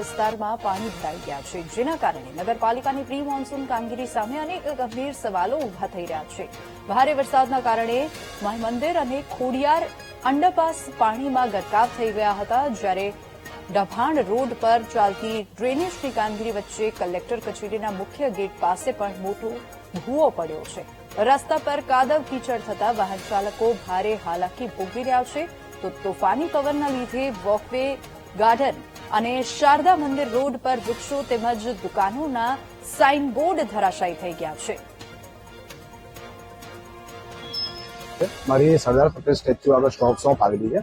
વિસ્તારમાં પાણી ભરાઈ ગયા છે, જેના કારણે નગરપાલિકાની પ્રી મોન્સૂન કામગીરી સામે અનેક ગંભીર સવાલો ઉભા થઈ રહ્યા છે. ભારે વરસાદના કારણે મંદિર અને ખોડિયાર અંડરપાસ પાણીમાં ગરકાવ થઈ ગયા હતા, જ્યારે ડભાણ રોડ પર ચાલતી ડ્રેનેજની કામગીરી વચ્ચે કલેક્ટર કચેરીના મુખ્ય ગેટ પાસે પણ મોટો ભૂવો પડ્યો છે. રસ્તા પર કાદવ કીચડ થતા વાહન ચાલકો ભારે હાલાકી ભોગવી રહ્યા છે. તો તોફાની પવનના લીધે વોકવે, ગાર્ડન અને શારદા મંદિર રોડ પર વૃક્ષો તેમજ દુકાનોના સાઇનબોર્ડ ધરાશાયી થઈ ગયા છે. મારી સરદાર પટેલ સ્ટેચ્યુ આગળ શોપ આવેલી છે.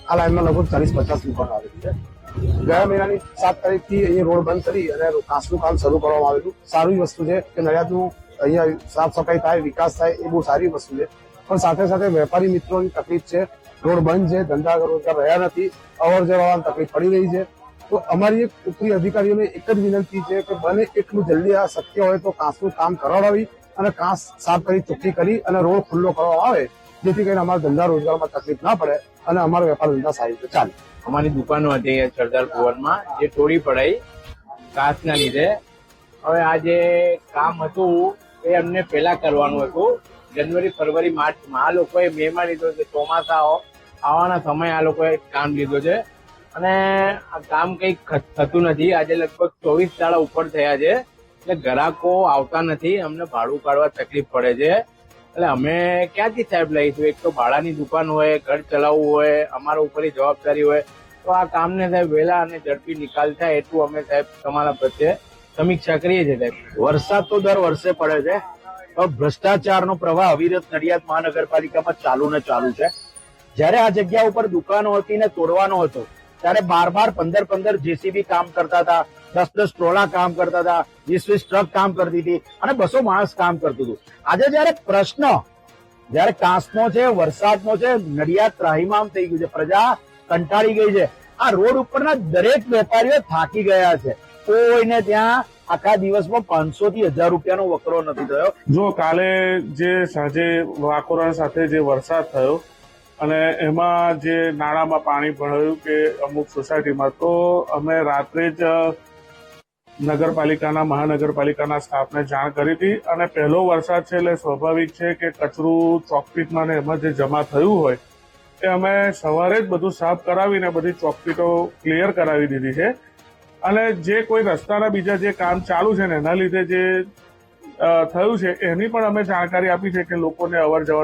આ લાઈનમાં લગભગ 40-50 દુકાન આવેલી છે. ગયા મહિનાની 7 તારીખથી અહીં રોડ બંધ કરી અને કાચનું કામ શરૂ કરવામાં આવેલું. સારી વસ્તુ છે કે નડિયાદનું અહીંયા સાફ સફાઈ થાય, વિકાસ થાય, એ બહુ સારી વસ્તુ છે. પણ સાથે સાથે વેપારી મિત્રોની તકલીફ છે. રોડ બંધ છે, ધંધા રોજગાર રહ્યા નથી, અવર જવરની તકલીફ પડી રહી છે. તો અમારી એક ઉપરી અધિકારીઓને એક જ વિનંતી છે કે બને એટલું જલ્દી આ શક્ય હોય તો કાચનું કામ કરાવડાવી અને કાચ સાફ કરી ચોખ્ખી કરી અને રોડ ખુલ્લો કરવામાં આવે, જેથી કરીને અમારા ધંધા રોજગારમાં તકલીફ ના પડે અને અમારો વેપાર ધંધા સારી રીતે ચાલે. અમારી દુકાનો હતી સરદાર ભુવનમાં જે તોડી પડાઈ કાચના લીધે. હવે આ જે કામ હતું એ અમને પહેલા કરવાનું હતું. જાન્યુઆરી, ફેબ્રુઆરી, માર્ચમાં આ લોકોએ મેમાં લીધો છે. ચોમાસા આવવાના સમય આ લોકોએ કામ લીધો છે અને આ કામ કંઈક થતું નથી. આજે લગભગ 24 દાડા ઉપર થયા છે, એટલે ગ્રાહકો આવતા નથી. અમને ભાડું કાઢવા તકલીફ પડે છે. એટલે અમે ક્યાંથી સાહેબ લઈશું? એક તો ભાડાની દુકાન હોય, ઘર ચલાવવું હોય, અમારા ઉપરની જવાબદારી હોય, તો આ કામને સાહેબ વહેલા અને ઝડપી નિકાલ થાય એટલું અમે સાહેબ તમારા પ્રત્યે સમીક્ષા કરીએ છીએ. સાહેબ, વરસાદ તો દર વર્ષે પડે છે, પણ ભ્રષ્ટાચારનો પ્રવાહ અવિરત નડિયાદ મહાનગરપાલિકામાં ચાલુ ને ચાલુ છે. જ્યારે આ જગ્યા ઉપર દુકાનો હતી ને તોડવાનો હતો, ત્યારે 12-15 જેસીબી કામ કરતા હતા, 10 ટ્રોલા કામ કરતા હતા, 20 ટ્રક કામ કરતી હતી અને 200 માણસ કામ કરતું હતું. આજે જયારે પ્રશ્ન જયારે કાંસનો છે, વરસાદનો છે, નડિયાદ ત્રાહિમામ થઈ ગયું છે, પ્રજા કંટાળી ગઈ છે. આ રોડ ઉપરના દરેક વેપારીઓ થાકી ગયા છે. કોઈને ત્યાં આખા દિવસમાં 500 થી 1000 રૂપિયાનો વકરો નથી થયો. જો કાલે જે સાંજે વાકોરા સાથે જે વરસાદ થયો અને એમાં જે નાળામાં પાણી ભરાયું કે અમુક સોસાયટીમાં, તો અમે રાત્રે જ મહાનગરપાલિકાના સ્ટાફને જાણ કરી હતી. અને પહેલો વરસાદ છે એટલે સ્વાભાવિક છે કે કચરું ચોકપીટમાં ને એમાં જે જમા થયું હોય એ અમે સવારે જ બધું સાફ કરાવીને બધી ચોકપીટો ક્લિયર કરાવી દીધી છે. અને જે કોઈ રસ્તાના બીજા જે કામ ચાલુ છે ને એના લીધે જે થયું છે એની પણ અમે જાણકારી આપી છે કે લોકોને અવર જવર